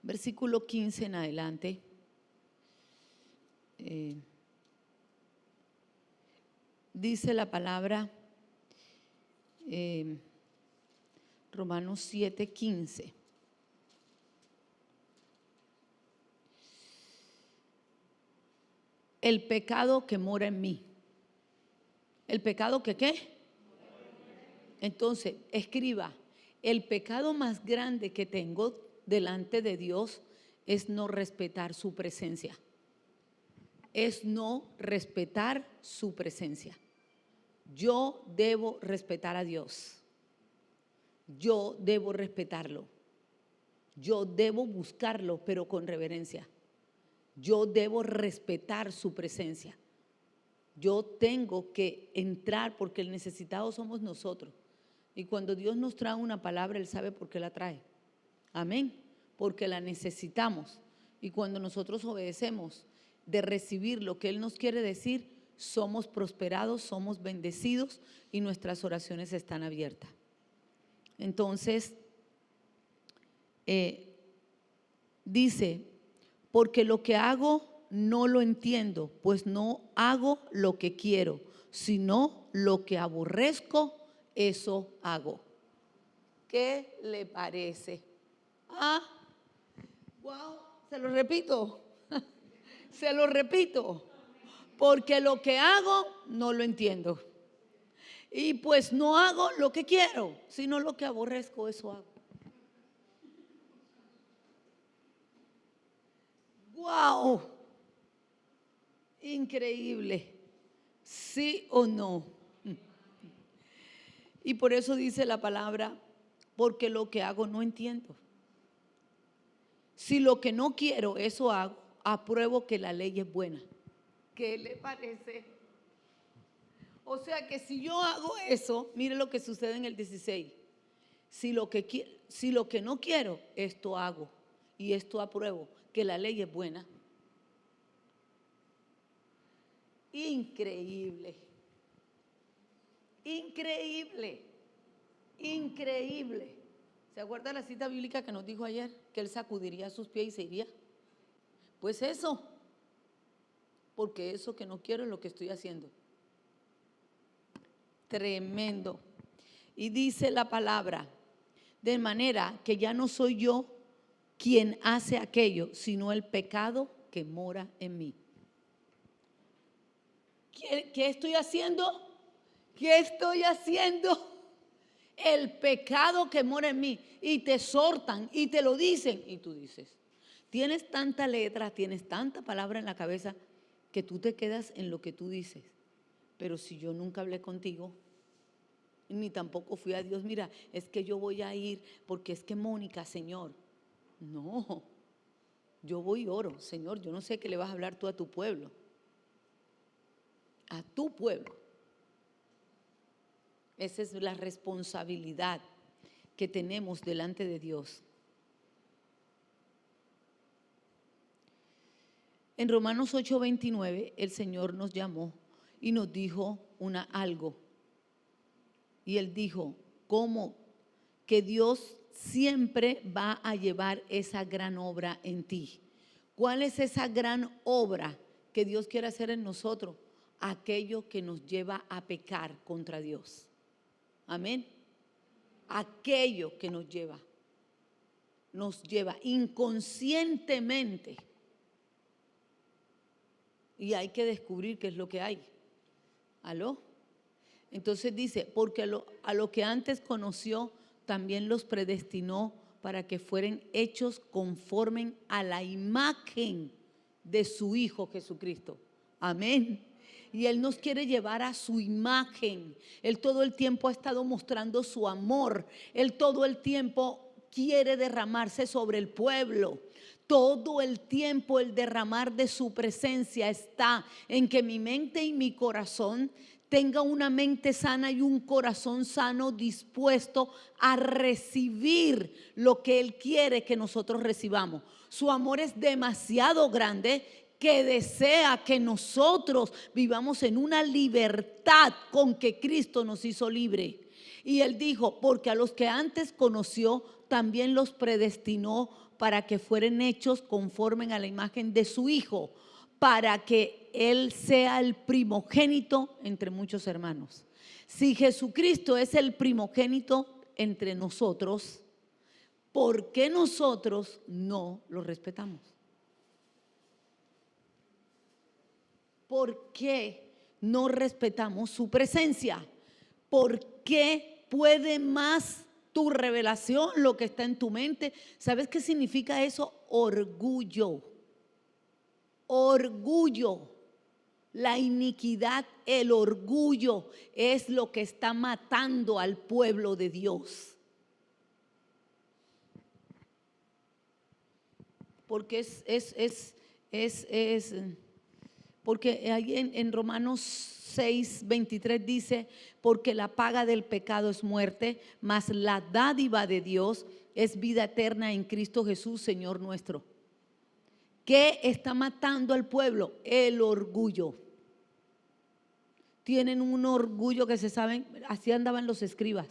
versículo 15 en adelante. Dice la palabra, Romanos 7:15. El pecado que mora en mí. ¿El pecado que qué? Entonces, escriba, el pecado más grande que tengo delante de Dios es no respetar su presencia. Es no respetar su presencia. Yo debo respetar a Dios. Yo debo respetarlo. Yo debo buscarlo, pero con reverencia. Yo debo respetar su presencia. Yo tengo que entrar porque el necesitado somos nosotros. Y cuando Dios nos trae una palabra, Él sabe por qué la trae. Amén. Porque la necesitamos. Y cuando nosotros obedecemos de recibir lo que Él nos quiere decir, somos prosperados, somos bendecidos y nuestras oraciones están abiertas. Entonces, dice, porque lo que hago no lo entiendo, pues no hago lo que quiero, sino lo que aborrezco, eso hago. ¿Qué le parece? Wow, se lo repito, se lo repito, porque lo que hago no lo entiendo. Y pues no hago lo que quiero, sino lo que aborrezco, eso hago. ¡Wow! Increíble. ¿Sí o no? Y por eso dice la palabra, porque lo que hago no entiendo. Si lo que no quiero, eso hago, apruebo que la ley es buena. ¿Qué le parece? O sea que si yo hago eso, mire lo que sucede en el 16. Si lo que no quiero, esto hago y esto apruebo, que la ley es buena. Increíble, increíble, increíble. ¿Se acuerda la cita bíblica que nos dijo ayer? Que Él sacudiría sus pies y se iría. Pues eso, porque eso que no quiero es lo que estoy haciendo. Tremendo. Y dice la palabra, de manera que ya no soy yo quien hace aquello, sino el pecado que mora en mí. ¿Qué estoy haciendo? ¿Qué estoy haciendo? El pecado que mora en mí. Y te exhortan y te lo dicen. Y tú dices, tienes tanta letra, tienes tanta palabra en la cabeza que tú te quedas en lo que tú dices. Pero si yo nunca hablé contigo, ni tampoco fui a Dios, mira, es que yo voy a ir porque es que Mónica, Señor. No, yo voy y oro, Señor, yo no sé qué le vas a hablar tú a tu pueblo. A tu pueblo. Esa es la responsabilidad que tenemos delante de Dios. En Romanos 8:29 el Señor nos llamó y nos dijo algo. Y Él dijo, ¿cómo? Que Dios siempre va a llevar esa gran obra en ti. ¿Cuál es esa gran obra que Dios quiere hacer en nosotros? Aquello que nos lleva a pecar contra Dios. Amén. Aquello que nos lleva inconscientemente. Y hay que descubrir qué es lo que hay. ¿Aló? Entonces dice, porque a lo que antes conoció, también los predestinó para que fueran hechos conforme a la imagen de su Hijo Jesucristo. Amén. Y Él nos quiere llevar a su imagen. Él todo el tiempo ha estado mostrando su amor. Él todo el tiempo quiere derramarse sobre el pueblo. Todo el tiempo el derramar de su presencia está en que mi mente y mi corazón tenga una mente sana y un corazón sano dispuesto a recibir lo que Él quiere que nosotros recibamos. Su amor es demasiado grande que desea que nosotros vivamos en una libertad con que Cristo nos hizo libre. Y Él dijo, porque a los que antes conoció, también los predestinó para que fueran hechos conforme a la imagen de su Hijo, para que Él sea el primogénito entre muchos hermanos. Si Jesucristo es el primogénito entre nosotros, ¿por qué nosotros no lo respetamos? ¿Por qué no respetamos su presencia? ¿Por qué puede más tu revelación, lo que está en tu mente? ¿Sabes qué significa eso? Orgullo. Orgullo. La iniquidad, el orgullo es lo que está matando al pueblo de Dios. Porque porque ahí en Romanos 6:23 dice, porque la paga del pecado es muerte, mas la dádiva de Dios es vida eterna en Cristo Jesús, Señor nuestro. ¿Qué está matando al pueblo? El orgullo. Tienen un orgullo que se saben, así andaban los escribas.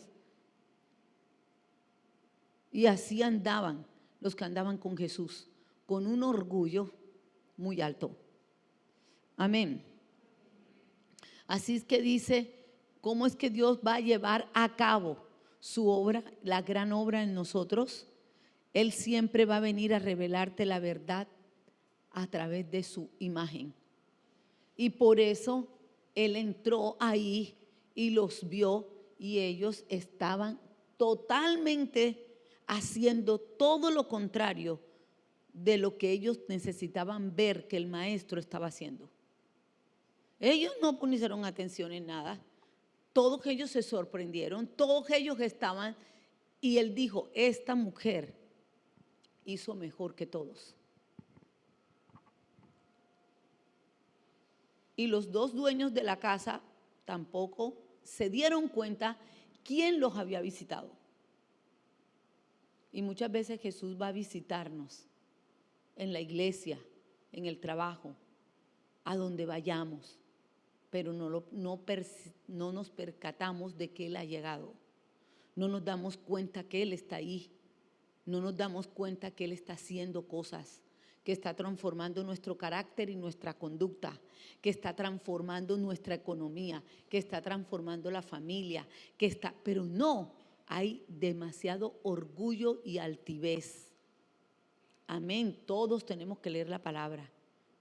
Y así andaban los que andaban con Jesús, con un orgullo muy alto. Amén. Así es que dice, ¿cómo es que Dios va a llevar a cabo su obra, la gran obra en nosotros? Él siempre va a venir a revelarte la verdad a través de su imagen. Y por eso Él entró ahí y los vio y ellos estaban totalmente haciendo todo lo contrario de lo que ellos necesitaban ver que el maestro estaba haciendo. Ellos no pusieron atención en nada. Todos ellos se sorprendieron, todos ellos estaban, y él dijo, esta mujer hizo mejor que todos. Y los dos dueños de la casa tampoco se dieron cuenta quién los había visitado. Y muchas veces Jesús va a visitarnos en la iglesia, en el trabajo, a donde vayamos, pero no nos percatamos de que Él ha llegado. No nos damos cuenta que Él está ahí. No nos damos cuenta que Él está haciendo cosas, que está transformando nuestro carácter y nuestra conducta, que está transformando nuestra economía, que está transformando la familia, pero no, hay demasiado orgullo y altivez. Amén, todos tenemos que leer la palabra,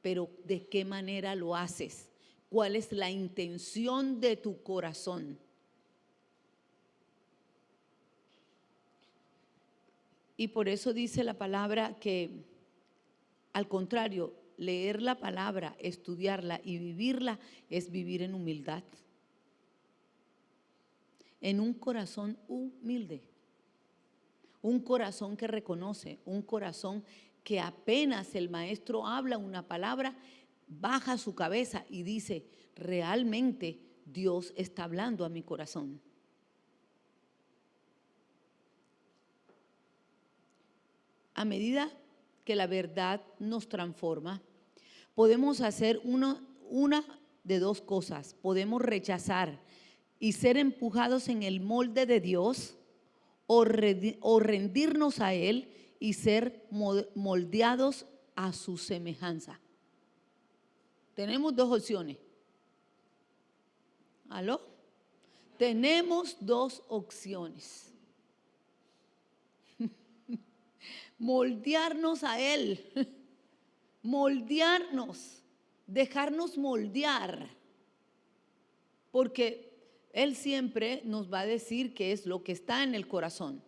pero ¿de qué manera lo haces? ¿Cuál es la intención de tu corazón? Y por eso dice la palabra que, al contrario, leer la palabra, estudiarla y vivirla es vivir en humildad. En un corazón humilde. Un corazón que reconoce, un corazón que apenas el maestro habla una palabra, baja su cabeza y dice, realmente Dios está hablando a mi corazón. A medida que la verdad nos transforma, podemos hacer una de dos cosas. Podemos rechazar y ser empujados en el molde de Dios, o rendirnos a Él y ser moldeados a su semejanza. Tenemos dos opciones. ¿Aló? Tenemos dos opciones. Moldearnos a Él, moldearnos, dejarnos moldear, porque Él siempre nos va a decir qué es lo que está en el corazón,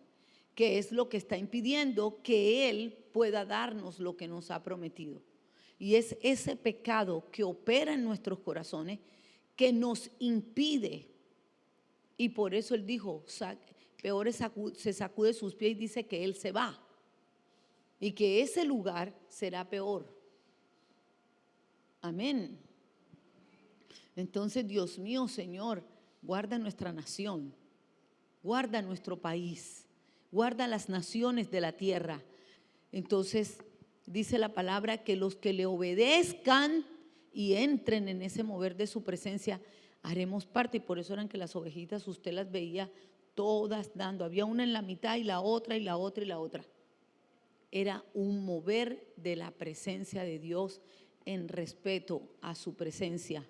qué es lo que está impidiendo que Él pueda darnos lo que nos ha prometido. Y es ese pecado que opera en nuestros corazones que nos impide. Y por eso Él dijo, peor se sacude sus pies y dice que Él se va. Y que ese lugar será peor. Amén. Entonces, Dios mío, Señor, guarda nuestra nación, guarda nuestro país, guarda las naciones de la tierra. Entonces, dice la palabra que los que le obedezcan y entren en ese mover de su presencia, haremos parte. Y por eso eran que las ovejitas usted las veía todas dando. Había una en la mitad y la otra y la otra y la otra. Era un mover de la presencia de Dios en respeto a su presencia.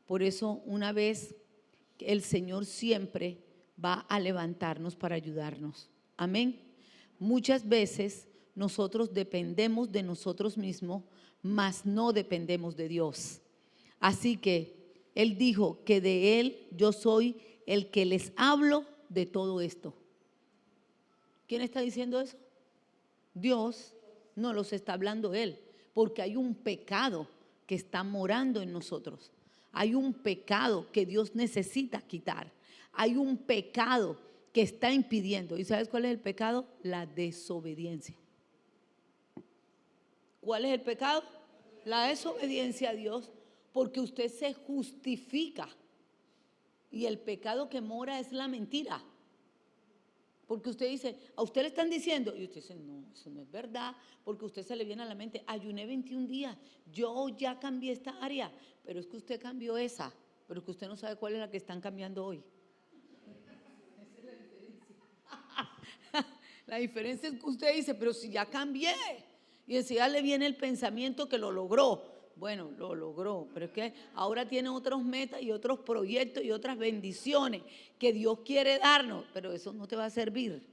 Por eso una vez el Señor siempre va a levantarnos para ayudarnos. Amén. Muchas veces nosotros dependemos de nosotros mismos, mas no dependemos de Dios. Así que Él dijo que de Él yo soy el que les hablo de todo esto. ¿Quién está diciendo eso? Dios. No los está hablando Él, porque hay un pecado que está morando en nosotros. Hay un pecado que Dios necesita quitar. Hay un pecado que está impidiendo. ¿Y sabes cuál es el pecado? La desobediencia. ¿Cuál es el pecado? La desobediencia a Dios, porque usted se justifica. Y el pecado que mora es la mentira. Porque usted dice, a usted le están diciendo, y usted dice, no, eso no es verdad, porque a usted se le viene a la mente, ayuné 21 días, yo ya cambié esta área, pero es que usted cambió esa, pero es que usted no sabe cuál es la que están cambiando hoy. Esa es la diferencia. La diferencia es que usted dice, pero si ya cambié, y enseguida le viene el pensamiento que lo logró. Bueno, lo logró, pero es que ahora tiene otros metas y otros proyectos y otras bendiciones que Dios quiere darnos, pero eso no te va a servir.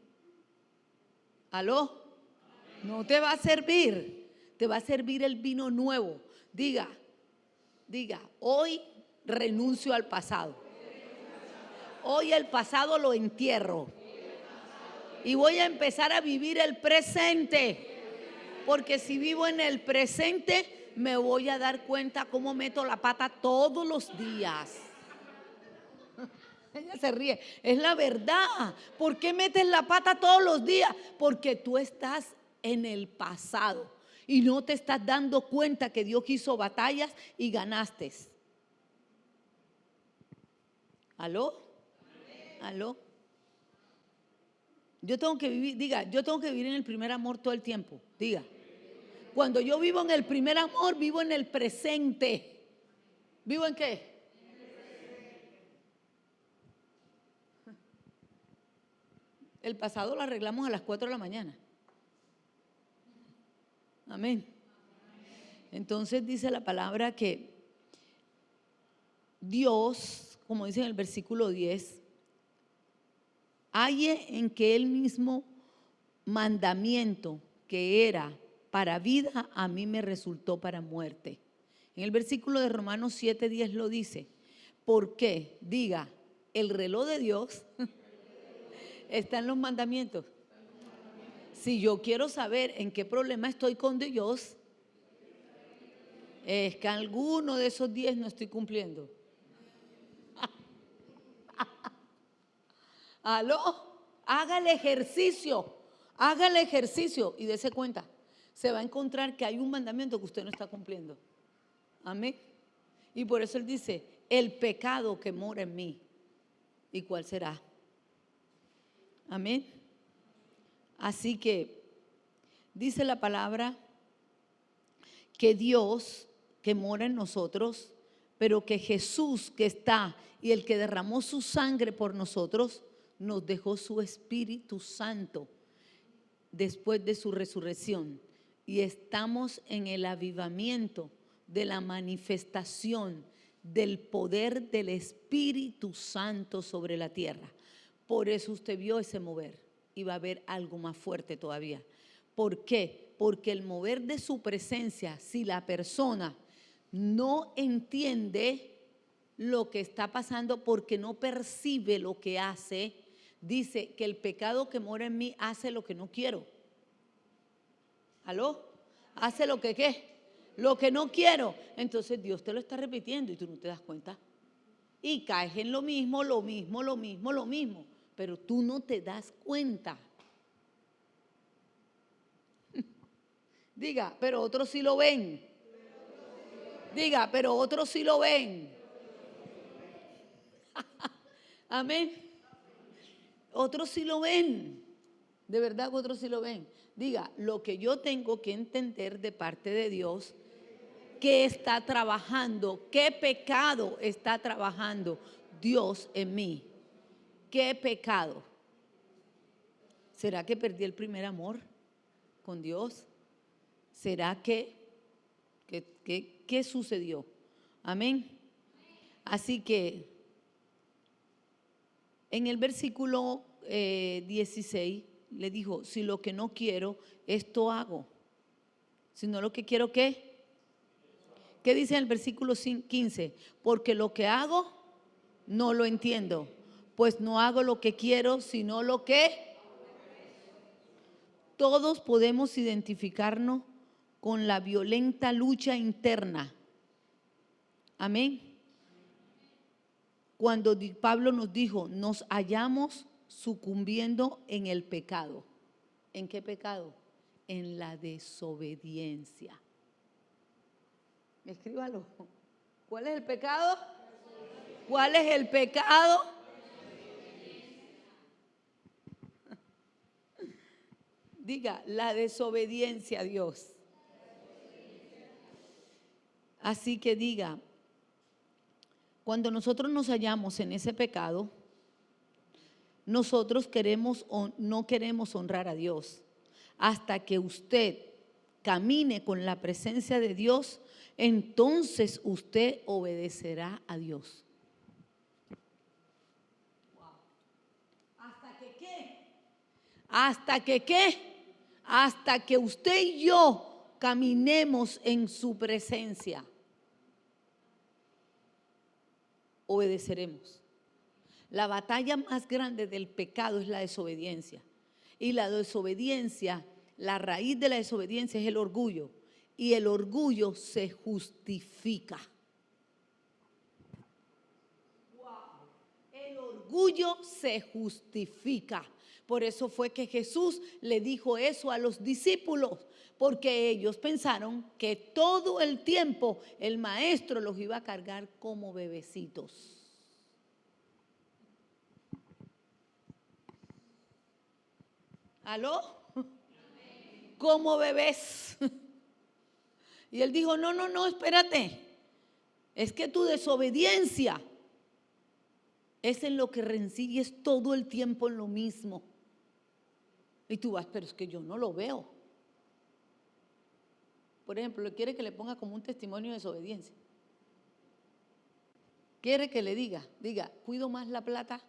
¿Aló? No te va a servir, te va a servir el vino nuevo. Diga, hoy renuncio al pasado. Hoy el pasado lo entierro y voy a empezar a vivir el presente, porque si vivo en el presente me voy a dar cuenta cómo meto la pata todos los días. Ella se ríe, es la verdad. ¿Por qué metes la pata todos los días? Porque tú estás en el pasado y no te estás dando cuenta que Dios hizo batallas y ganaste. ¿Aló? ¿Aló? Yo tengo que vivir, diga, yo tengo que vivir en el primer amor todo el tiempo. Diga. Cuando yo vivo en el primer amor, vivo en el presente. ¿Vivo en qué? El pasado lo arreglamos a las 4 de la mañana. Amén. Entonces dice la palabra que Dios, como dice en el versículo 10, halle en que el mismo mandamiento que era para vida, a mí me resultó para muerte. En el versículo de Romanos 7:10 lo dice. ¿Por qué? Diga, el reloj de Dios está en los mandamientos. Si yo quiero saber en qué problema estoy con Dios, es que alguno de esos 10 no estoy cumpliendo. ¿Aló? Haga el ejercicio y dése cuenta. Se va a encontrar que hay un mandamiento que usted no está cumpliendo. Amén. Y por eso Él dice, el pecado que mora en mí. ¿Y cuál será? Amén. Así que dice la palabra que Dios que mora en nosotros, pero que Jesús que está y el que derramó su sangre por nosotros, nos dejó su Espíritu Santo después de su resurrección. Y estamos en el avivamiento de la manifestación del poder del Espíritu Santo sobre la tierra. Por eso usted vio ese mover y va a haber algo más fuerte todavía. ¿Por qué? Porque el mover de su presencia, si la persona no entiende lo que está pasando porque no percibe lo que hace, dice que el pecado que mora en mí hace lo que no quiero. ¿Aló? Hace lo que ¿qué? Lo que no quiero. Entonces Dios te lo está repitiendo y tú no te das cuenta. Y caes en lo mismo. Pero tú no te das cuenta. Diga, pero otros sí lo ven. Diga, pero otros sí lo ven. Amén. Otros sí lo ven. De verdad que otros sí lo ven. Diga, lo que yo tengo que entender de parte de Dios, ¿qué está trabajando? ¿Qué pecado está trabajando Dios en mí? ¿Qué pecado? ¿Será que perdí el primer amor con Dios? ¿Será que qué sucedió? Amén. Así que en el versículo 16 le dijo, si lo que no quiero, esto hago. Si no lo que quiero, ¿qué? ¿Qué dice en el versículo 15? Porque lo que hago no lo entiendo, pues no hago lo que quiero, sino lo que... Todos podemos identificarnos con la violenta lucha interna. Amén. Cuando Pablo nos dijo, nos hallamos sucumbiendo en el pecado. ¿En qué pecado? En la desobediencia. Escríbalo. ¿Cuál es el pecado? ¿Cuál es el pecado? Diga, la desobediencia a Dios. Así que diga, cuando nosotros nos hallamos en ese pecado, nosotros queremos o no queremos honrar a Dios. Hasta que usted camine con la presencia de Dios, entonces usted obedecerá a Dios. ¿Hasta que qué? ¿Hasta que qué? Hasta que usted y yo caminemos en su presencia, obedeceremos. La batalla más grande del pecado es la desobediencia. Y la desobediencia, la raíz de la desobediencia es el orgullo. Y el orgullo se justifica. El orgullo se justifica. Por eso fue que Jesús le dijo eso a los discípulos, porque ellos pensaron que todo el tiempo el maestro los iba a cargar como bebecitos. ¿Aló? Como bebés. Y él dijo, no, espérate. Es que tu desobediencia es en lo que reincides todo el tiempo en lo mismo. Y tú vas, pero es que yo no lo veo. Por ejemplo, quiere que le ponga como un testimonio de desobediencia. Quiere que le diga, cuido más la plata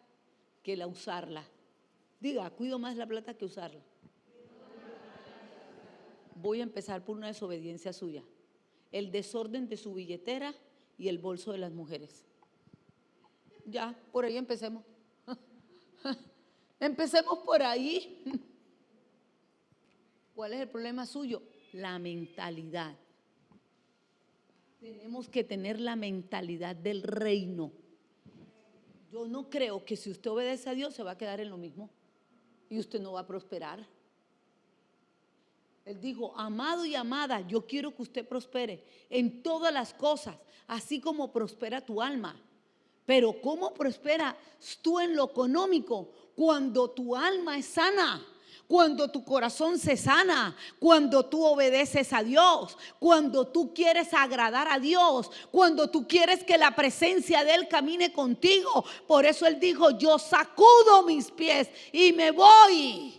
que la usarla. Diga, cuido más la plata que usarla. Voy a empezar por una desobediencia suya. El desorden de su billetera y el bolso de las mujeres. Ya, por ahí empecemos. Empecemos por ahí. ¿Cuál es el problema suyo? La mentalidad. Tenemos que tener la mentalidad del reino. Yo no creo que si usted obedece a Dios se va a quedar en lo mismo y usted no va a prosperar. Él dijo, amado y amada, yo quiero que usted prospere en todas las cosas, así como prospera tu alma. Pero ¿cómo prosperas tú en lo económico? Cuando tu alma es sana, cuando tu corazón se sana, cuando tú obedeces a Dios, cuando tú quieres agradar a Dios, cuando tú quieres que la presencia de Él camine contigo. Por eso Él dijo, yo sacudo mis pies y me voy.